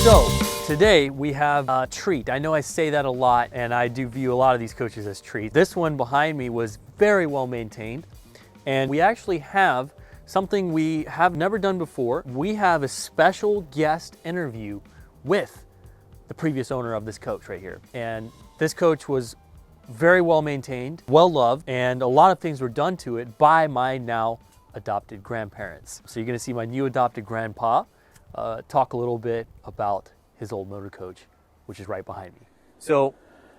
So today we have a treat. I know I say that a lot, and I do view a lot of these coaches as treats. This one behind me was very well maintained, and we actually have something we have never done before. We have a special guest interview with the previous owner of this coach right here. And this coach was very well maintained, well loved, and a lot of things were done to it by my now adopted grandparents. So you're gonna see my new adopted grandpa talk a little bit about his old motor coach, which is right behind me. So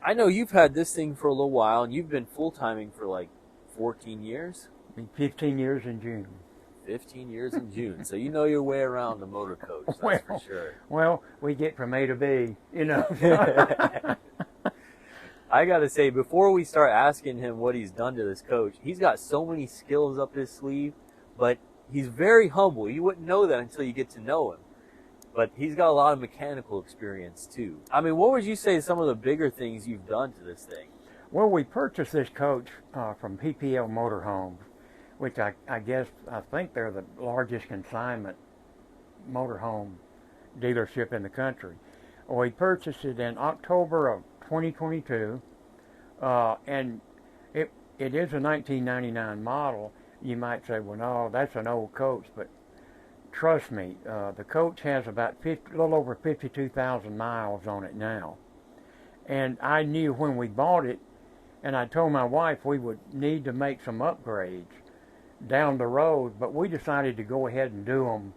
I know you've had this thing for a little while, and you've been full-timing for like 14 years? 15 years in June. 15 years in June. So you know your way around the motor coach, that's for sure. Well, we get from A to B, you know. I gotta say, before we start asking him what he's done to this coach, he's got so many skills up his sleeve, but he's very humble. You wouldn't know that until you get to know him. But he's got a lot of mechanical experience too. I mean, what would you say some of the bigger things you've done to this thing? Well, we purchased this coach from PPL Motorhomes, which I think they're the largest consignment motorhome dealership in the country. We purchased it in October of 2022, and it is a 1999 model. You might say, well, no, that's an old coach, but trust me, the coach has about a little over 52,000 miles on it now. And I knew when we bought it, and I told my wife we would need to make some upgrades down the road, but we decided to go ahead and do them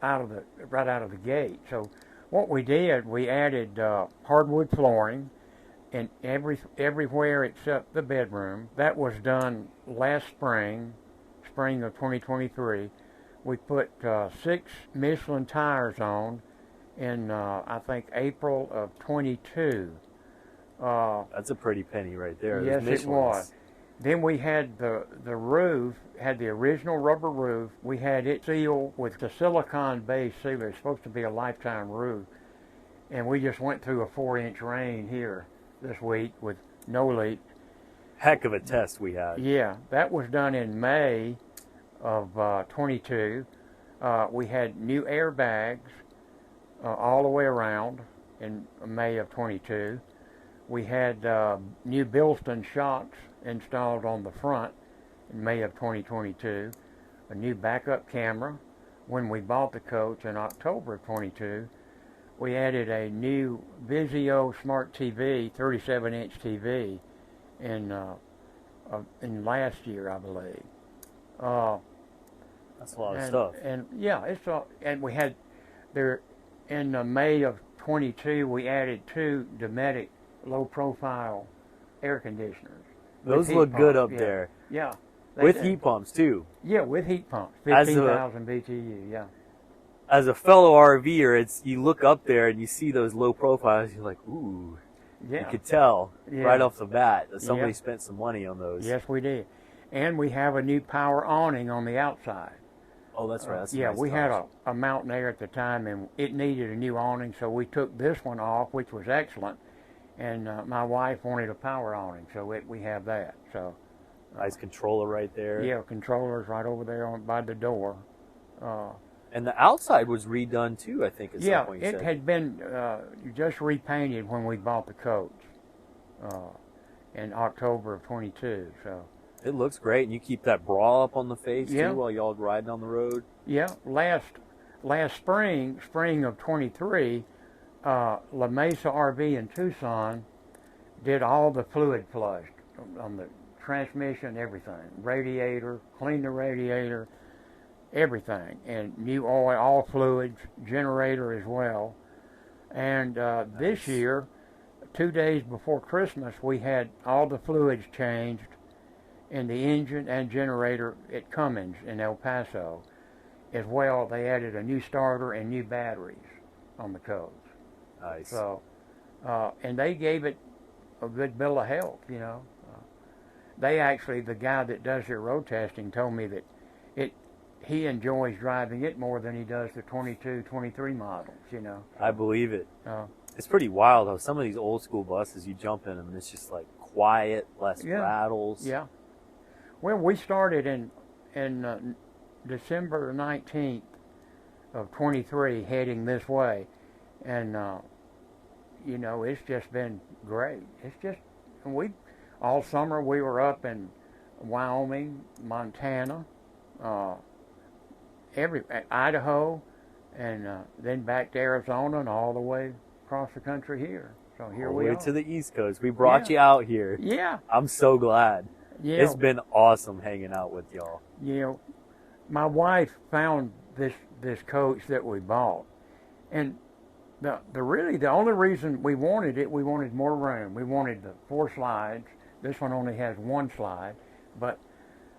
right out of the gate. So what we did, we added hardwood flooring in everywhere except the bedroom. That was done last spring of 2023. We put 6 Michelin tires on in, I think, April of 22. That's a pretty penny right there. Yes, it was. Then we had the roof, had the original rubber roof. We had it sealed with the silicone-based sealer. It's supposed to be a lifetime roof. And we just went through a 4-inch rain here this week with no leak. Heck of a test we had. Yeah, that was done in May of 22. We had new airbags all the way around in May of 22. We had new Bilston shocks installed on the front in May of 2022. A new backup camera when we bought the coach in October of 22. We added a new Vizio Smart TV, 37-inch TV in last year, I believe. That's a lot of stuff. And yeah, and we had there in May of 22. We added 2 Dometic low-profile air conditioners. Those look good up there. Yeah. With heat pumps too. Yeah, with heat pumps. 15,000 BTU. Yeah. As a fellow RVer, you look up there and you see those low profiles. You're like, ooh. Yeah. You could tell right off the bat that somebody spent some money on those. Yes, we did. And we have a new power awning on the outside. Oh, that's right. That's yeah, nice we touch. had a Mountain Air at the time, and it needed a new awning, so we took this one off, which was excellent. And my wife wanted a power awning, so we have that. So nice controller right there. Yeah, controllers right over there by the door. And the outside was redone too, I think. At some point it had been just repainted when we bought the coach in October of 22. So it looks great, and you keep that bra up on the face too while y'all riding on the road. Yeah, last spring of 23, La Mesa RV in Tucson did all the fluid flush on the transmission, everything, radiator, cleaned the radiator, everything, and new oil, all fluids, generator as well. And this year, 2 days before Christmas, we had all the fluids changed in the engine and generator at Cummins in El Paso. As well, they added a new starter and new batteries on the coach. Nice. So, and they gave it a good bill of health, you know. They actually, the guy that does their road testing told me that he enjoys driving it more than he does the 22, 23 models, you know. I believe it. It's pretty wild how some of these old school buses, you jump in them and it's just like quiet, less rattles. Yeah. Well, we started in December 19th of 23 heading this way, And you know, it's just been great. It's just, we all summer we were up in Wyoming, Montana, uh, Idaho, and then back to Arizona and all the way across the country here. So here All the we way are. to the East Coast. We brought Yeah. you out here. Yeah, I'm so glad. yeah. It's been awesome hanging out with y'all. You know, my wife found this coach that we bought, and the only reason we wanted more room. We wanted the 4 slides. This one only has 1 slide, but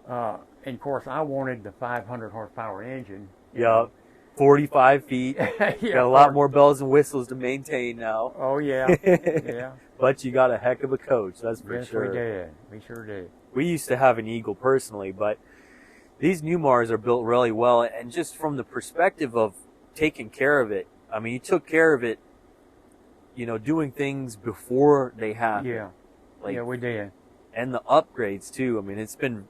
and of course I wanted the 500 horsepower engine. Yup. 45 feet. Yeah, Got a lot more bells and whistles to maintain now. Oh yeah, yeah. But you got a heck of a coach, that's for Yes, sure. we did. We sure did. We used to have an Eagle personally, but these Newmars are built really well. And just from the perspective of taking care of it, I mean, you took care of it, you know, doing things before they happened. Yeah, yeah, we did. And the upgrades too. I mean, it's been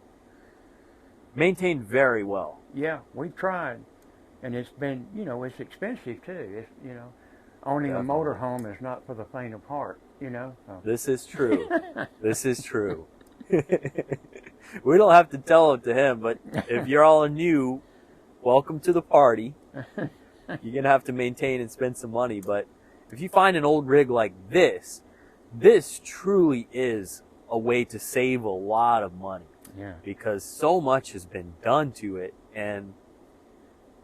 maintained very well. Yeah, we tried, and it's been, you know, it's expensive too. It's, you know, owning Definitely. a motorhome is not for the faint of heart. You know. So. This is true. This is true. We don't have to tell it to him, but if you're all new, welcome to the party. You're going to have to maintain and spend some money, but if you find an old rig like this truly is a way to save a lot of money. Yeah. Because so much has been done to it, and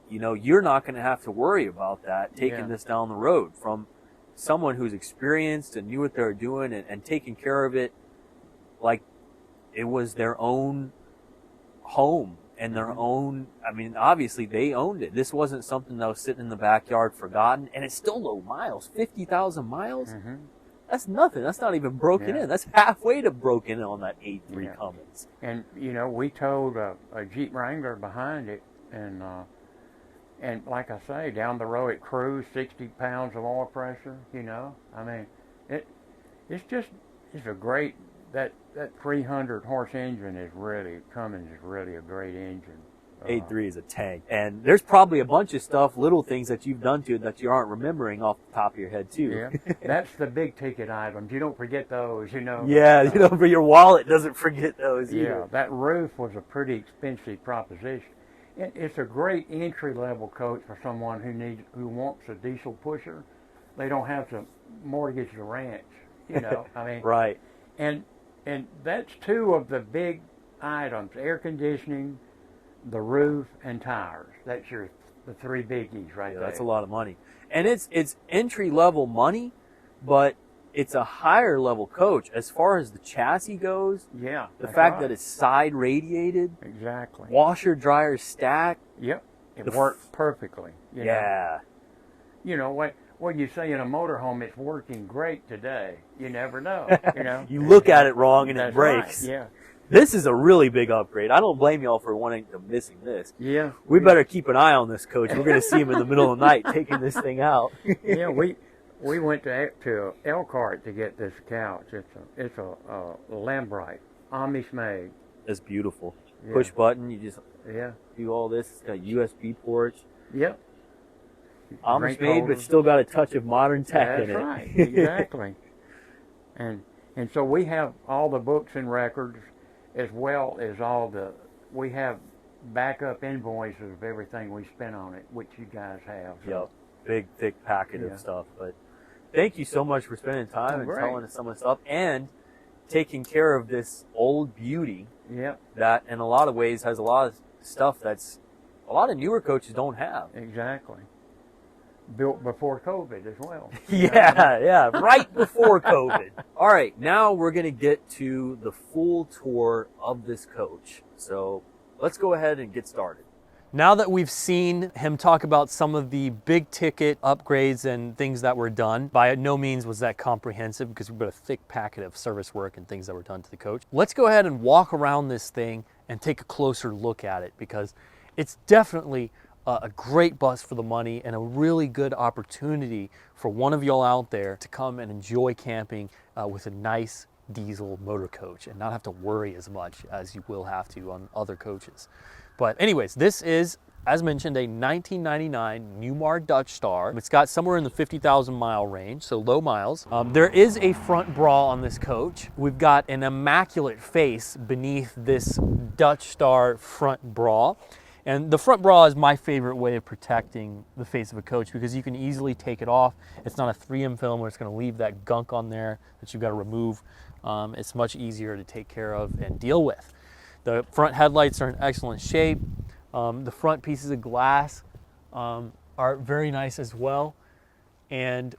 you know, you're not going to have to worry about that taking this down the road from someone who's experienced and knew what they were doing and taking care of it like it was their own home and their own, I mean, obviously they owned it. This wasn't something that was sitting in the backyard forgotten, and it's still low miles, 50,000 miles. Mm-hmm. That's nothing. That's not even broken in. That's halfway to broken in on that 8.3 Cummins. And you know, we towed a Jeep Wrangler behind it, and like I say, down the road it cruised 60 pounds of oil pressure. You know, I mean, it's a great, that 300 horse engine is really, Cummins is really a great engine. 8.3 is a tank. And there's probably a bunch of stuff, little things that you've done to it that you aren't remembering off the top of your head too. Yeah, that's the big ticket items. You don't forget those, you know. Yeah, you know, but your wallet doesn't forget those either. Yeah, that roof was a pretty expensive proposition. It's a great entry-level coach for someone who wants a diesel pusher. They don't have to mortgage the ranch, you know. I mean, right. And that's 2 of the big items: air conditioning, the roof, and tires. That's the 3 biggies right there. That's a lot of money. And it's entry level money, but it's a higher level coach as far as the chassis goes. Yeah. The fact that it's side radiated. Exactly. Washer dryer stack. Yep. It works perfectly. You know? You know what you say in a motorhome, it's working great today. You never know. You know. You look at it wrong and it That's breaks. Right. Yeah. This is a really big upgrade. I don't blame y'all for missing this. Yeah. We better keep an eye on this coach. We're going to see him in the middle of the night taking this thing out. Yeah, we went to Elkhart to get this couch. It's a Lambrite, Amish made. It's beautiful. Yeah. Push button. You just Yeah. do all this. It's got USB ports. Yep. Amish Drink made, holders. but still got a touch of modern tech That's in it. right. Exactly. And so we have all the books and records, as well as we have backup invoices of everything we spent on it, which you guys have. So. Yep. Big, thick packet of stuff. But thank you so much for spending time and telling us some of the stuff and taking care of this old beauty. Yep. That, in a lot of ways, has a lot of stuff that's a lot of newer coaches don't have. Exactly. Built before COVID as well. Yeah, right before COVID. All right, now we're going to get to the full tour of this coach. So let's go ahead and get started. Now that we've seen him talk about some of the big ticket upgrades and things that were done, by no means was that comprehensive because we've got a thick packet of service work and things that were done to the coach. Let's go ahead and walk around this thing and take a closer look at it, because it's definitely a great bus for the money and a really good opportunity for one of y'all out there to come and enjoy camping with a nice diesel motor coach and not have to worry as much as you will have to on other coaches. But anyways, this is As mentioned, a 1999 Newmar Dutch Star. It's got somewhere in the 50,000 mile range, so low miles. There is a front bra on this coach. We've got an immaculate face beneath this Dutch Star front bra. And the front bra is my favorite way of protecting the face of a coach because you can easily take it off. It's not a 3M film where it's going to leave that gunk on there that you've got to remove. It's much easier to take care of and deal with. The front headlights are in excellent shape. The front pieces of glass are very nice as well. And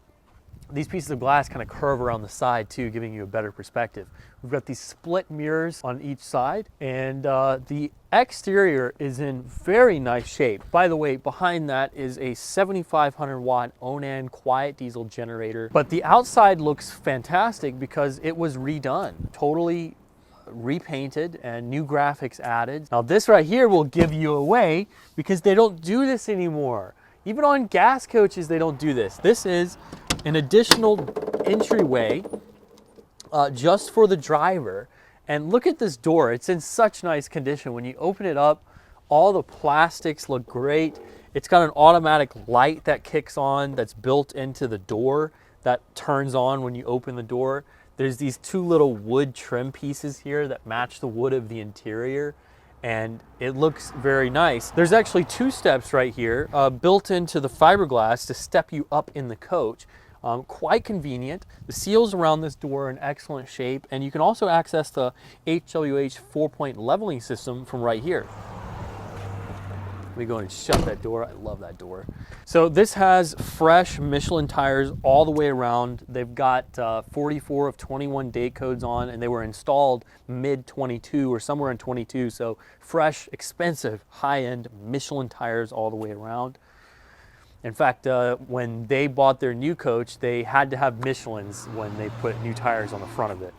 these pieces of glass kind of curve around the side too, giving you a better perspective. We've got these split mirrors on each side, and the exterior is in very nice shape. By the way, behind that is a 7,500 watt Onan quiet diesel generator, but the outside looks fantastic because it was redone, totally repainted and new graphics added. Now this right here will give you away because they don't do this anymore. Even on gas coaches, they don't do this. This is an additional entryway just for the driver. And look at this door. It's in such nice condition. When you open it up, all the plastics look great. It's got an automatic light that kicks on that's built into the door that turns on when you open the door. There's these two little wood trim pieces here that match the wood of the interior, and it looks very nice. There's actually two steps right here built into the fiberglass to step you up in the coach. Quite convenient. The seals around this door are in excellent shape, and you can also access the HWH 4-point leveling system from right here. Let me go and shut that door. I love that door. So this has fresh Michelin tires all the way around. They've got 44 of 21 date codes on, and they were installed mid-22 or somewhere in 22. So fresh, expensive, high-end Michelin tires all the way around. In fact, when they bought their new coach, they had to have Michelins when they put new tires on the front of it.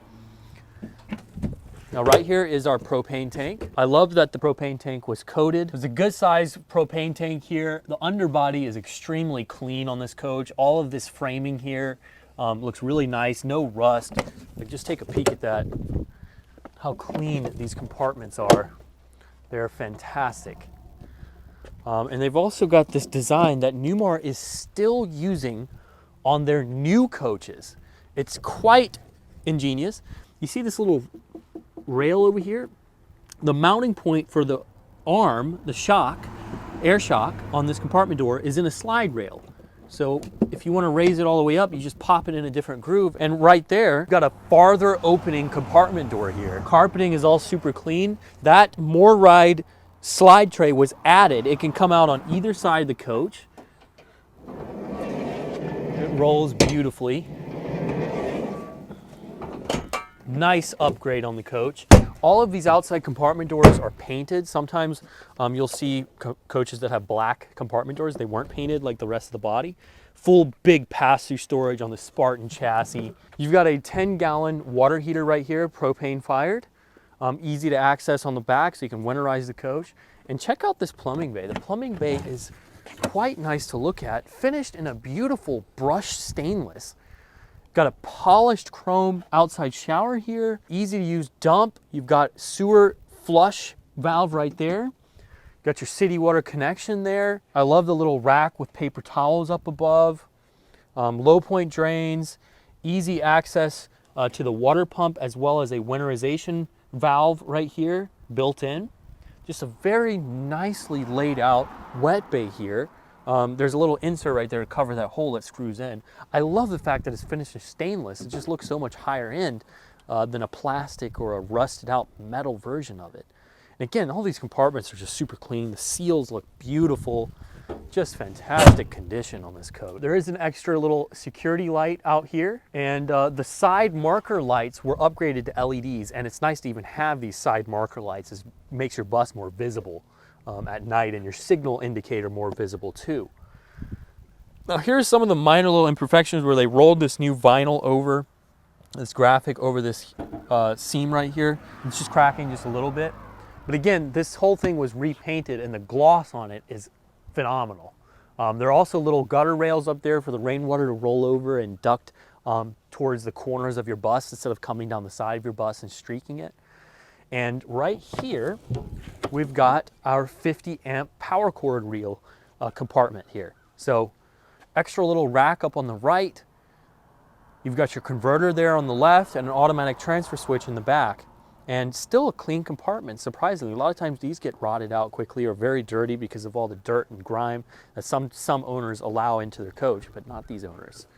Now right here is our propane tank. I love that the propane tank was coated. It's a good size propane tank here. The underbody is extremely clean on this coach. All of this framing here looks really nice, no rust. Like, just take a peek at that, how clean these compartments are. They're fantastic. And they've also got this design that Newmar is still using on their new coaches. It's quite ingenious. You see this little rail over here? The mounting point for the arm, the shock, air shock on this compartment door is in a slide rail. So if you want to raise it all the way up, you just pop it in a different groove. And right there, got a farther opening compartment door here. Carpeting is all super clean. That More Ride slide tray was added. It can come out on either side of the coach. It rolls beautifully. Nice upgrade on the coach. All of these outside compartment doors are painted. Sometimes you'll see coaches that have black compartment doors. They weren't painted like the rest of the body. Full big pass-through storage on the Spartan chassis. You've got a 10-gallon water heater right here, propane fired. Easy to access on the back so you can winterize the coach. And check out this plumbing bay. The plumbing bay is quite nice to look at. Finished in a beautiful brushed stainless. Got a polished chrome outside shower here. Easy to use dump. You've got sewer flush valve right there. Got your city water connection there. I love the little rack with paper towels up above. Low point drains. Easy access to the water pump as well as a winterization valve right here built in. Just a very nicely laid out wet bay here. There's a little insert right there to cover that hole that screws in. I love the fact that it's finished in stainless. It just looks so much higher end than a plastic or a rusted out metal version of it. And again, all these compartments are just super clean. The seals look beautiful. Just fantastic condition on this coach. There is an extra little security light out here, and the side marker lights were upgraded to LEDs, and it's nice to even have these side marker lights. It makes your bus more visible at night, and your signal indicator more visible too. Now here's some of the minor little imperfections where they rolled this new vinyl over this graphic over this seam right here. It's just cracking just a little bit. But again, this whole thing was repainted and the gloss on it is phenomenal. There are also little gutter rails up there for the rainwater to roll over and duct towards the corners of your bus instead of coming down the side of your bus and streaking it. And right here, we've got our 50 amp power cord reel compartment here. So extra little rack up on the right. You've got your converter there on the left and an automatic transfer switch in the back. And still a clean compartment, surprisingly. A lot of times these get rotted out quickly or very dirty because of all the dirt and grime that some owners allow into their coach, but not these owners.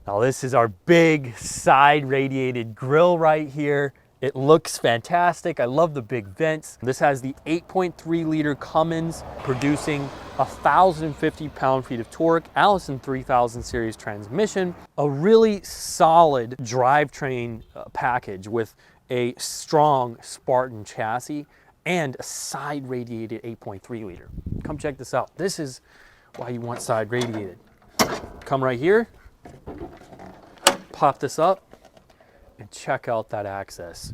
Now this is our big side radiated grill right here. It looks fantastic. I love the big vents. This has the 8.3 liter Cummins producing 1,050 pound-feet of torque, Allison 3000 series transmission, a really solid drivetrain package with a strong Spartan chassis and a side radiated 8.3 liter. Come check this out. This is why you want side radiated. Come right here, pop this up, and check out that access.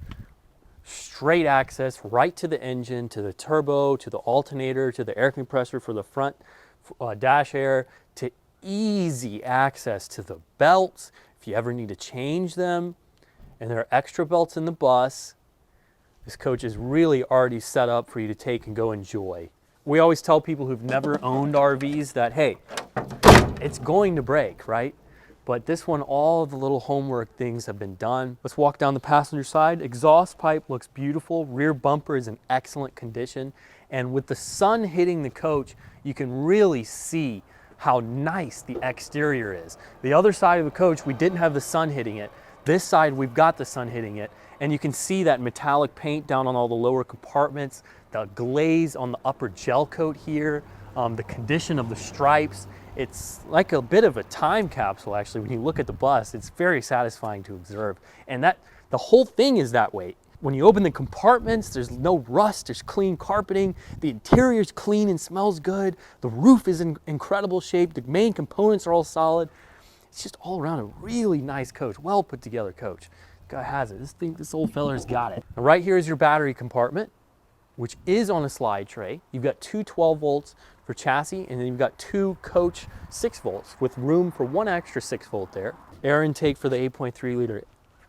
Straight access right to the engine, to the turbo, to the alternator, to the air compressor for the front dash air, to easy access to the belts if you ever need to change them. And there are extra belts in the bus. This coach is really already set up for you to take and go enjoy. We always tell people who've never owned RVs that, hey, it's going to break, right? But this one, all of the little homework things have been done. Let's walk down the passenger side. Exhaust pipe looks beautiful. Rear bumper is in excellent condition. And with the sun hitting the coach, you can really see how nice the exterior is. The other side of the coach, we didn't have the sun hitting it. This side, we've got the sun hitting it. And you can see that metallic paint down on all the lower compartments, the glaze on the upper gel coat here, the condition of the stripes. It's like a bit of a time capsule, actually. When you look at the bus, it's very satisfying to observe. And that the whole thing is that way. When you open the compartments, there's no rust, there's clean carpeting, the interior's clean and smells good, the roof is in incredible shape, the main components are all solid. It's just all around a really nice coach, well put together coach. Guy has it. This old fella's got it. And right here is your battery compartment, which is on a slide tray. You've got two 12 volts for chassis, and then you've got two coach 6 volts with room for one extra 6 volt there. Air intake for the 8.3 liter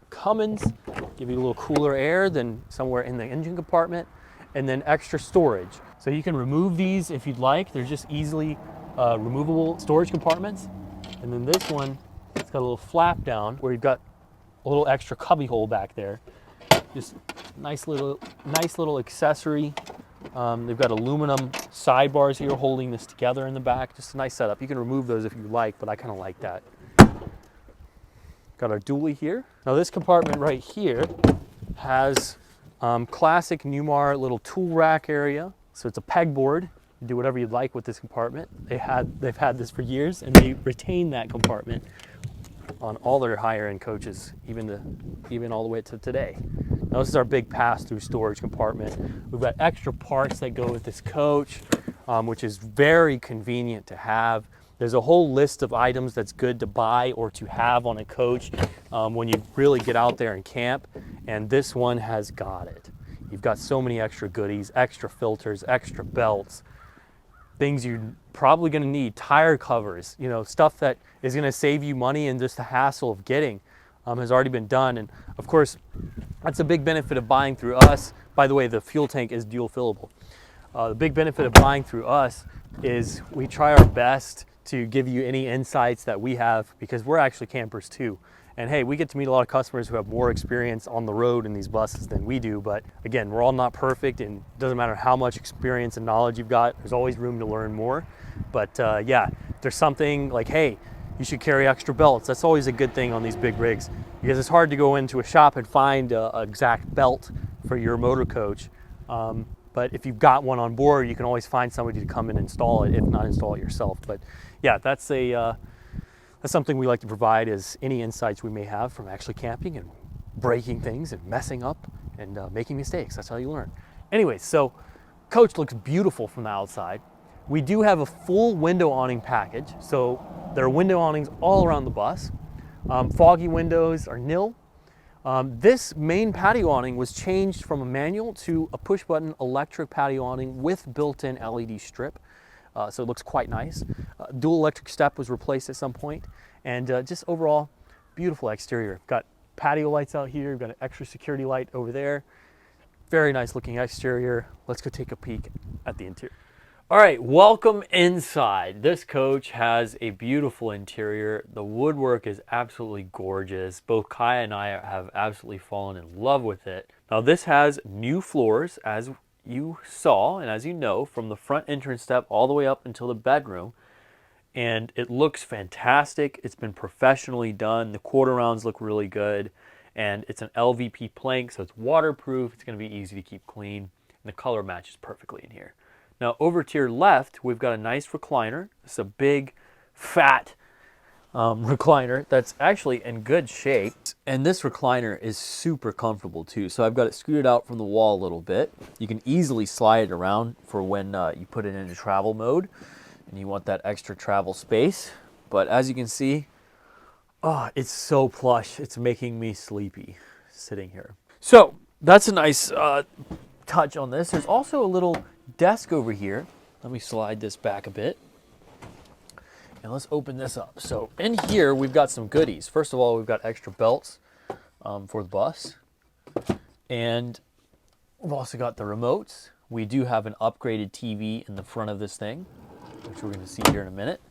Cummins, give you a little cooler air than somewhere in the engine compartment, and then extra storage. So you can remove these if you'd like. They're just easily removable storage compartments. And then this one, it's got a little flap down where you've got a little extra cubby hole back there. Just nice little accessory. They've got aluminum sidebars here holding this together in the back. Just a nice setup. You can remove those if you like, but I kind of like that. Got our dually here. Now this compartment right here has classic Newmar little tool rack area. So it's a pegboard. You do whatever you'd like with this compartment. They've had this for years, and they retain that compartment on all their higher end coaches, even all the way to today. Now this is our big pass-through storage compartment. We've got extra parts that go with this coach, which is very convenient to have. There's a whole list of items that's good to buy or to have on a coach when you really get out there and camp, and this one has got it. You've got so many extra goodies, extra filters, extra belts, things you're probably going to need, tire covers, you know, stuff that is going to save you money and just the hassle of getting has already been done. And of course, that's a big benefit of buying through us. By the way, the fuel tank is dual fillable. The big benefit of buying through us is we try our best to give you any insights that we have, because we're actually campers too. And hey, we get to meet a lot of customers who have more experience on the road in these buses than we do. But again, we're all not perfect, and it doesn't matter how much experience and knowledge you've got, there's always room to learn more. But yeah, if there's something like, hey, you should carry extra belts. That's always a good thing on these big rigs, because it's hard to go into a shop and find an exact belt for your motor coach. But if you've got one on board, you can always find somebody to come and install it, if not install it yourself. But yeah, that's something we like to provide, is any insights we may have from actually camping and breaking things and messing up and making mistakes. That's how you learn. Anyway, so coach looks beautiful from the outside. We do have a full window awning package. So there are window awnings all around the bus. Foggy windows are nil. This main patio awning was changed from a manual to a push-button electric patio awning with built-in LED strip. So it looks quite nice. Dual electric step was replaced at some point, and just overall beautiful exterior. Got patio lights out here, got an extra security light over there. Very nice looking exterior. Let's go take a peek at the interior. All right, welcome inside. This coach has a beautiful interior. The woodwork is absolutely gorgeous. Both Kaya and I have absolutely fallen in love with it. Now this has new floors, as you saw and as you know, from the front entrance step all the way up until the bedroom. And it looks fantastic. It's been professionally done. The quarter rounds look really good. And it's an LVP plank, so it's waterproof. It's gonna be easy to keep clean. And the color matches perfectly in here. Now over to your left, we've got a nice recliner. It's a big, fat recliner that's actually in good shape. And this recliner is super comfortable too. So I've got it scooted out from the wall a little bit. You can easily slide it around for when you put it into travel mode and you want that extra travel space. But as you can see, oh, it's so plush. It's making me sleepy sitting here. So that's a nice touch on this. There's also a little desk over here. Let me slide this back a bit. And let's open this up. So in here, we've got some goodies. First of all, we've got extra belts for the bus. And we've also got the remotes. We do have an upgraded TV in the front of this thing, which we're gonna see here in a minute.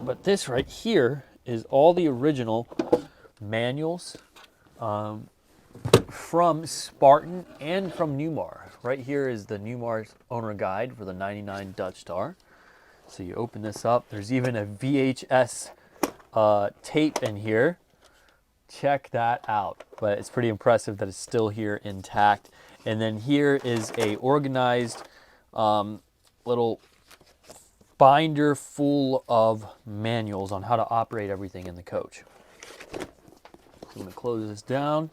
But this right here is all the original manuals from Spartan and from Newmar. Right here is the Newmar's owner guide for the 99 Dutch Star. So you open this up. There's even a VHS tape in here. Check that out. But it's pretty impressive that it's still here intact. And then here is a organized little binder full of manuals on how to operate everything in the coach. So I'm gonna close this down.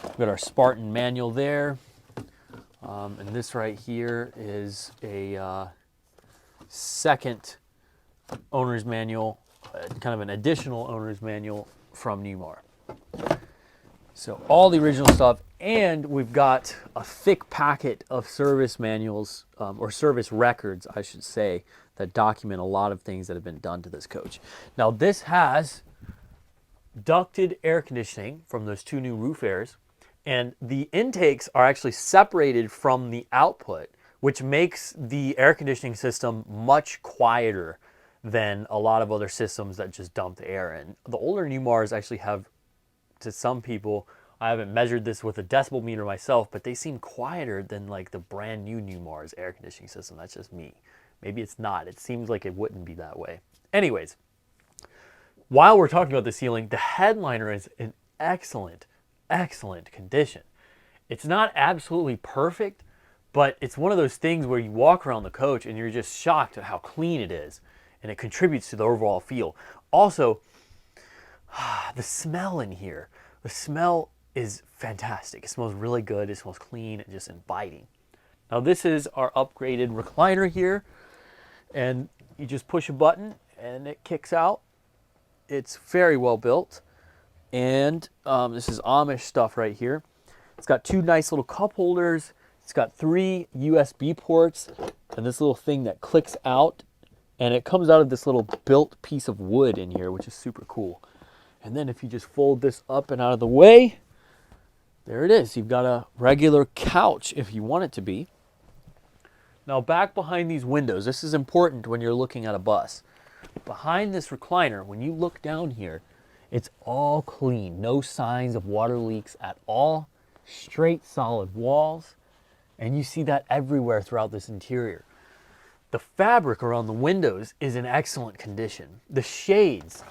We've got our Spartan manual there. And this right here is a second owner's manual, kind of an additional owner's manual from Newmar. So all the original stuff, and we've got a thick packet of service manuals, or service records, I should say, that document a lot of things that have been done to this coach. Now this has ducted air conditioning from those two new roof airs, and the intakes are actually separated from the output, which makes the air conditioning system much quieter than a lot of other systems that just dump the air in. The older Newmars actually have, to some people, I haven't measured this with a decibel meter myself, but they seem quieter than like the brand new Newmar's air conditioning system. That's just me. Maybe it's not. It seems like it wouldn't be that way. Anyways, while we're talking about the ceiling, the headliner is in excellent condition. It's not absolutely perfect, but it's one of those things where you walk around the coach and you're just shocked at how clean it is, and it contributes to the overall feel. Also, the smell in here. The smell is fantastic. It smells really good. It smells clean and just inviting. Now this is our upgraded recliner here, and you just push a button and it kicks out. It's very well built, and this is Amish stuff right here. It's got two nice little cup holders. It's got 3 USB ports and this little thing that clicks out, and it comes out of this little built piece of wood in here, which is super cool. And then if you just fold this up and out of the way, there it is. You've got a regular couch if you want it to be. Now back behind these windows, this is important when you're looking at a bus. Behind this recliner, when you look down here, it's all clean. No signs of water leaks at all. Straight solid walls. And you see that everywhere throughout this interior. The fabric around the windows is in excellent condition. The shades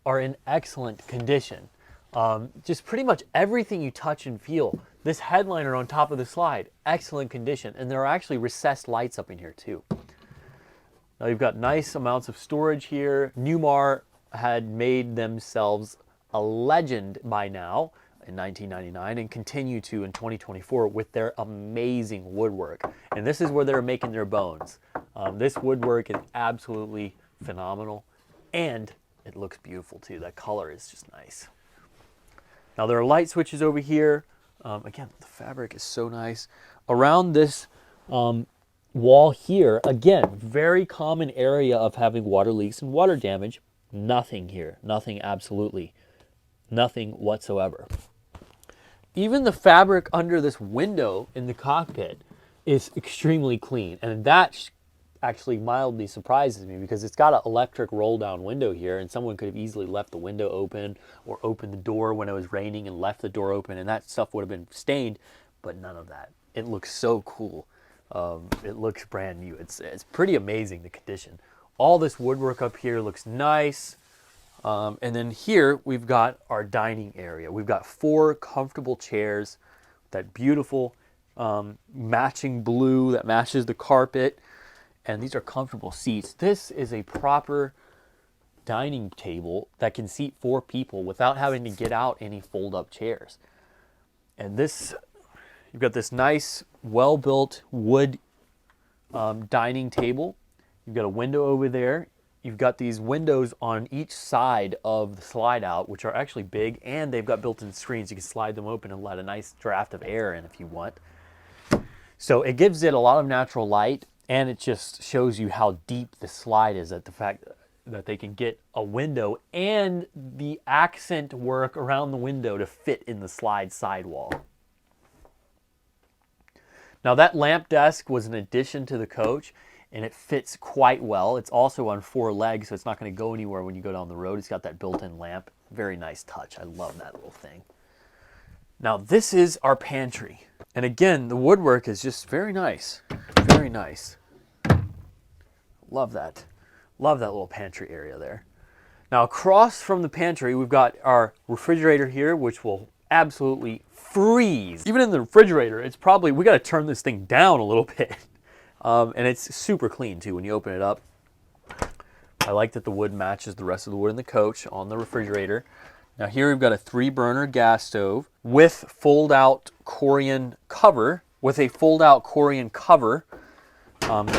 are in excellent condition. Just pretty much everything you touch and feel. This headliner on top of the slide, excellent condition. And there are actually recessed lights up in here too. Now you've got nice amounts of storage here. Newmar had made themselves a legend by now in 1999 and continue to in 2024 with their amazing woodwork. And this is where they're making their bones. This woodwork is absolutely phenomenal, and it looks beautiful too. That color is just nice. Now there are light switches over here. Again, the fabric is so nice. Around this wall here, again, very common area of having water leaks and water damage. Nothing here, nothing, absolutely nothing whatsoever. even the fabric under this window in the cockpit is extremely clean. And that actually mildly surprises me because it's got an electric roll down window here, and someone could have easily left the window open or opened the door when it was raining and left the door open, and that stuff would have been stained, but none of that. It looks so cool. It looks brand new. It's pretty amazing, the condition. All this woodwork up here looks nice. And then here we've got our dining area. We've got 4 comfortable chairs, that beautiful matching blue that matches the carpet. And these are comfortable seats. This is a proper dining table that can seat 4 people without having to get out any fold-up chairs. And this, you've got this nice, well-built wood dining table. You've got a window over there. You've got these windows on each side of the slide out, which are actually big, and they've got built-in screens. You can slide them open and let a nice draft of air in if you want. So it gives it a lot of natural light, and it just shows you how deep the slide is, at the fact that they can get a window and the accent work around the window to fit in the slide sidewall. Now that lamp desk was an addition to the coach, and it fits quite well. It's also on 4 legs, so it's not going to go anywhere when you go down the road. It's got that built-in lamp. Very nice touch. I love that little thing. Now this is our pantry. And again, the woodwork is just very nice. Very nice. Love that. Love that little pantry area there. Now across from the pantry, we've got our refrigerator here, which will absolutely freeze. Even in the refrigerator, it's probably, we got to turn this thing down a little bit. And it's super clean too when you open it up. I like that the wood matches the rest of the wood in the coach on the refrigerator. Now here we've got a 3-burner gas stove with fold-out Corian cover, that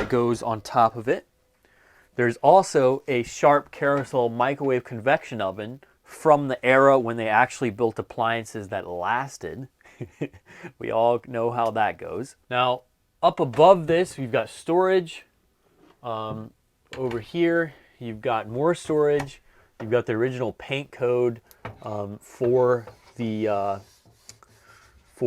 goes on top of it. There's also a Sharp Carousel microwave convection oven from the era when they actually built appliances that lasted. We all know how that goes. Now, up above this, we've got storage. Over here, you've got more storage. You've got the original paint code for the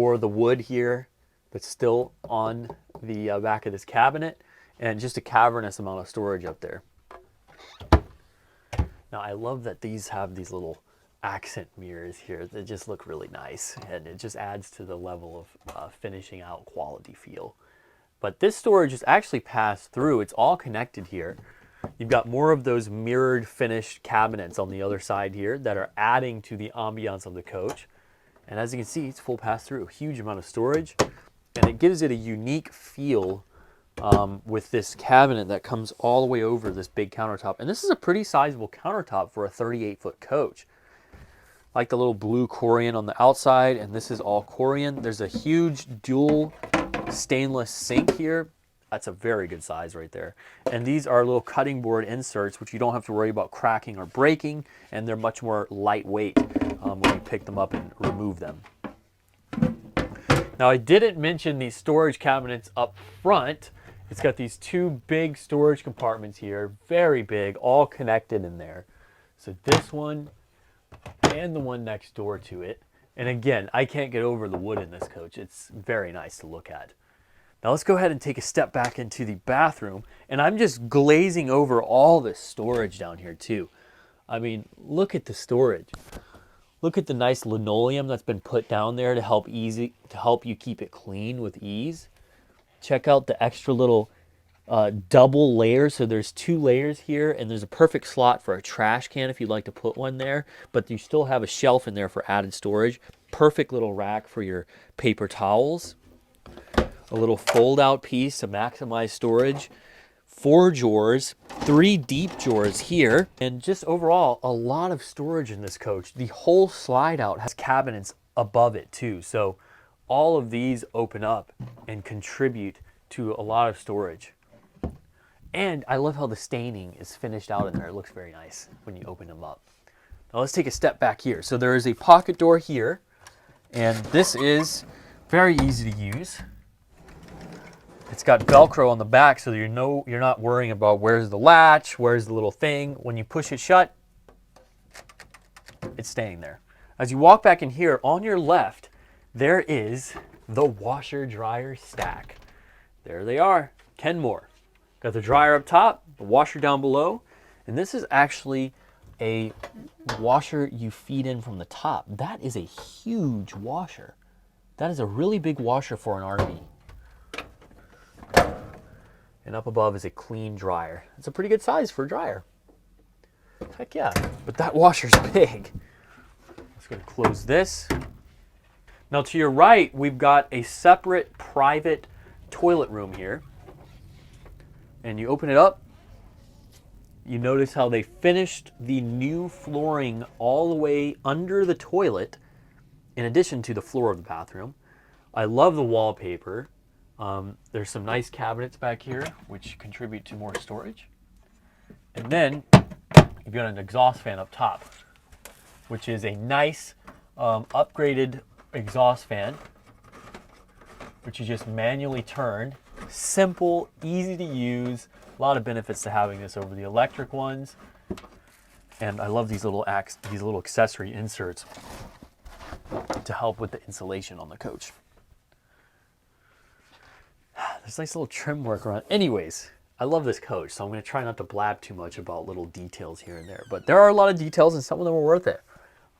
wood here that's still on the back of this cabinet, and just a cavernous amount of storage up there. Now I love that these have these little accent mirrors here that just look really nice, and it just adds to the level of finishing out quality feel. But this storage is actually passed through. It's all connected here. You've got more of those mirrored finished cabinets on the other side here that are adding to the ambiance of the coach. And as you can see, it's full pass through, huge amount of storage, and it gives it a unique feel with this cabinet that comes all the way over this big countertop. And this is a pretty sizable countertop for a 38-foot coach. I like the little blue Corian on the outside, and this is all Corian. There's a huge dual stainless sink here. That's a very good size right there. And these are little cutting board inserts, which you don't have to worry about cracking or breaking, and they're much more lightweight when you pick them up and remove them. Now I didn't mention these storage cabinets up front. It's got these 2 big storage compartments here, very big, all connected in there. So this one and the one next door to it. And again, I can't get over the wood in this coach. It's very nice to look at. Now let's go ahead and take a step back into the bathroom, and I'm just glazing over all this storage down here too. I mean, look at the storage. Look at the nice linoleum that's been put down there to help you keep it clean with ease. Check out the extra little double layers. So there's 2 layers here, and there's a perfect slot for a trash can if you'd like to put one there, but you still have a shelf in there for added storage. Perfect little rack for your paper towels. A little fold-out piece to maximize storage. 4 drawers, 3 deep drawers here, and just overall a lot of storage in this coach. The whole slide out has cabinets above it too, so all of these open up and contribute to a lot of storage. And I love how the staining is finished out in there. It looks very nice when you open them up. Now let's take a step back here. So there is a pocket door here, and this is very easy to use. It's got Velcro on the back, so you're not worrying about where's the latch, where's the little thing. When you push it shut, it's staying there. As you walk back in here, on your left, there is the washer dryer stack. There they are, Kenmore. Got the dryer up top, the washer down below, and this is actually a washer you feed in from the top. That is a huge washer. That is a really big washer for an RV. And up above is a clean dryer. It's a pretty good size for a dryer. Heck yeah, but that washer's big. Let's go close this. Now to your right, we've got a separate private toilet room here. And you open it up, you notice how they finished the new flooring all the way under the toilet, in addition to the floor of the bathroom. I love the wallpaper. There's some nice cabinets back here, which contribute to more storage. And then you've got an exhaust fan up top, which is a nice upgraded exhaust fan, which you just manually turn. Simple, easy to use. A lot of benefits to having this over the electric ones. And I love these little accessory inserts to help with the insulation on the coach. There's nice little trim work around. Anyways, I love this coach, so I'm going to try not to blab too much about little details here and there. But there are a lot of details, and some of them are worth it.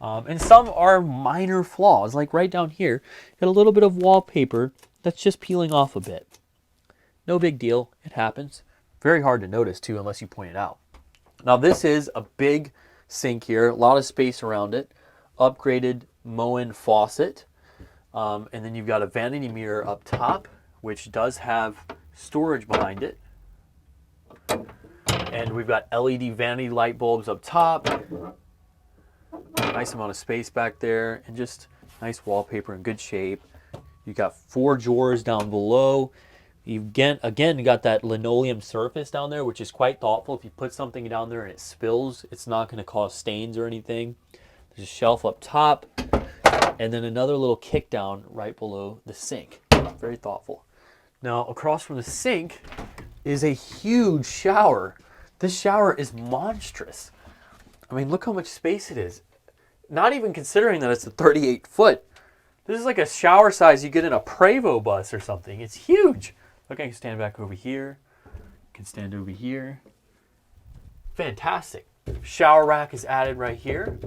And some are minor flaws, like right down here. Got a little bit of wallpaper that's just peeling off a bit. No big deal. It happens. Very hard to notice, too, unless you point it out. Now, this is a big sink here. A lot of space around it. Upgraded Moen faucet. And then you've got a vanity mirror up top, which does have storage behind it. And we've got LED vanity light bulbs up top. Nice amount of space back there. And just nice wallpaper in good shape. You've got 4 drawers down below. You've again got that linoleum surface down there, which is quite thoughtful. If you put something down there and it spills, it's not going to cause stains or anything. There's a shelf up top, and then another little kick down right below the sink. Very thoughtful. Now, across from the sink is a huge shower. This shower is monstrous. I mean, look how much space it is. Not even considering that it's a 38 foot. This is like a shower size you get in a Prevost bus or something. It's huge. Look, I can stand back over here. I can stand over here. Fantastic. Shower rack is added right here.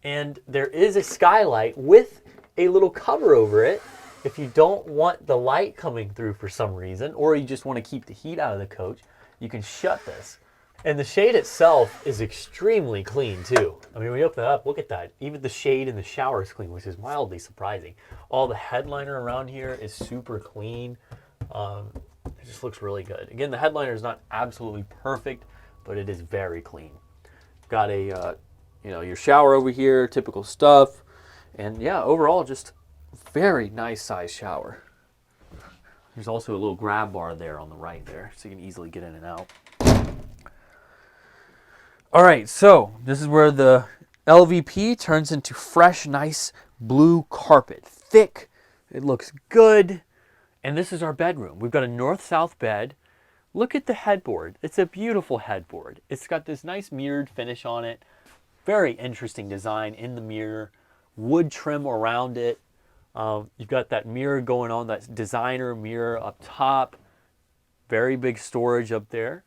And there is a skylight with a little cover over it. If you don't want the light coming through for some reason, or you just want to keep the heat out of the coach, you can shut this. And the shade itself is extremely clean too. I mean, when you open it up, look at that. Even the shade in the shower is clean, which is mildly surprising. All the headliner around here is super clean. It just looks really good. Again, the headliner is not absolutely perfect, but it is very clean. Got a, your shower over here, typical stuff. And yeah, overall, just very nice size shower. There's also a little grab bar there on the right there, so you can easily get in and out. All right, so this is where the LVP turns into fresh, nice blue carpet. Thick, it looks good. And this is our bedroom. We've got a north-south bed. Look at the headboard. It's a beautiful headboard. It's got this nice mirrored finish on it. Very interesting design in the mirror. Wood trim around it. You've got that mirror going on, that designer mirror up top. Very big storage up there.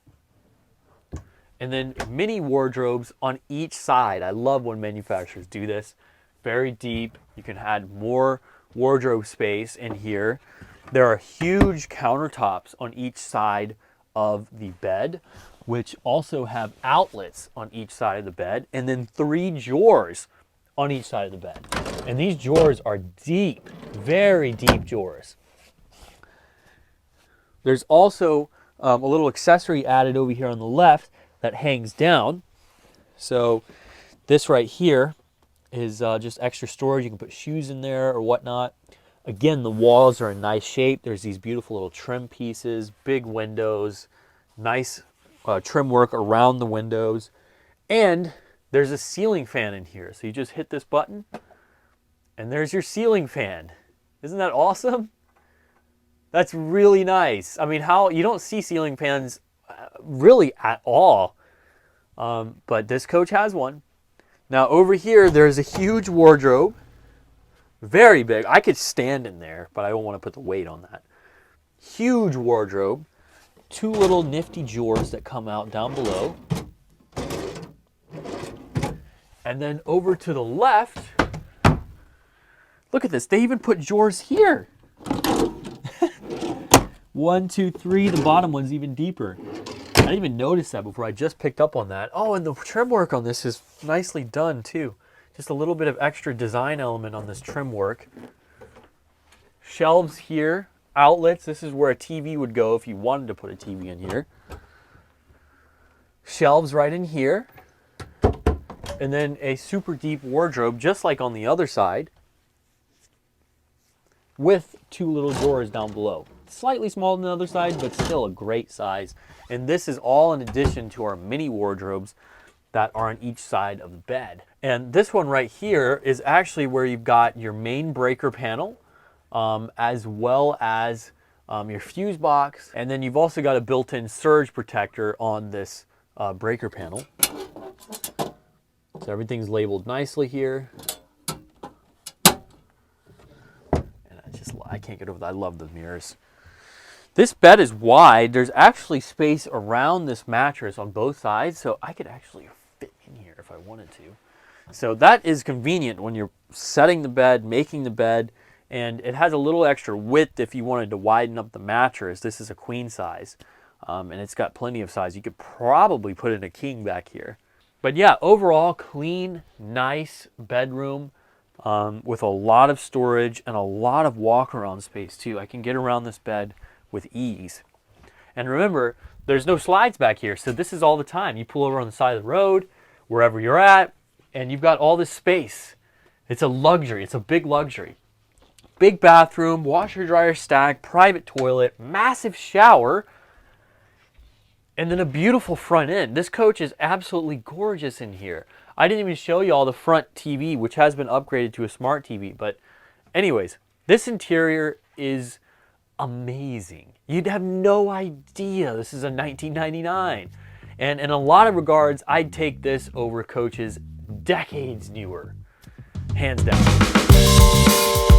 And then mini wardrobes on each side. I love when manufacturers do this. Very deep. You can add more wardrobe space in here. There are huge countertops on each side of the bed, which also have outlets on each side of the bed, and then 3 drawers on each side of the bed. And these drawers are deep, very deep drawers. There's also a little accessory added over here on the left that hangs down. So this right here is just extra storage. You can put shoes in there or whatnot. Again, the walls are in nice shape. There's these beautiful little trim pieces, big windows, nice trim work around the windows. And there's a ceiling fan in here. So you just hit this button and there's your ceiling fan. Isn't that awesome? That's really nice. I mean, you don't see ceiling fans really at all. But this coach has one. Now over here, there's a huge wardrobe. Very big. I could stand in there, but I don't want to put the weight on that. Huge wardrobe. 2 little nifty drawers that come out down below. And then over to the left, look at this. They even put drawers here. 1, 2, 3. The bottom one's even deeper. I didn't even notice that before. I just picked up on that. Oh, and the trim work on this is nicely done too. Just a little bit of extra design element on this trim work. Shelves here. Outlets. This is where a TV would go if you wanted to put a TV in here. Shelves right in here. And then a super deep wardrobe, just like on the other side, with 2 little drawers down below. Slightly smaller than the other side, but still a great size. And this is all in addition to our mini wardrobes that are on each side of the bed. And this one right here is actually where you've got your main breaker panel, as well as your fuse box. And then you've also got a built-in surge protector on this breaker panel. So everything's labeled nicely here. And I can't get over that. I love the mirrors. This bed is wide. There's actually space around this mattress on both sides, so I could actually fit in here if I wanted to. So that is convenient when you're setting the bed, making the bed, and it has a little extra width if you wanted to widen up the mattress. This is a queen size, and it's got plenty of size. You could probably put in a king back here. But yeah, overall, clean, nice bedroom with a lot of storage and a lot of walk-around space too. I can get around this bed with ease. And remember, there's no slides back here, so this is all the time. You pull over on the side of the road, wherever you're at, and you've got all this space. It's a luxury. It's a big luxury. Big bathroom, washer dryer stack, private toilet, massive shower, and then a beautiful front end. This coach is absolutely gorgeous in here. I didn't even show you all the front TV, which has been upgraded to a smart TV. But anyways, this interior is amazing. You'd have no idea this is a 1999. And in a lot of regards, I'd take this over coaches decades newer. Hands down.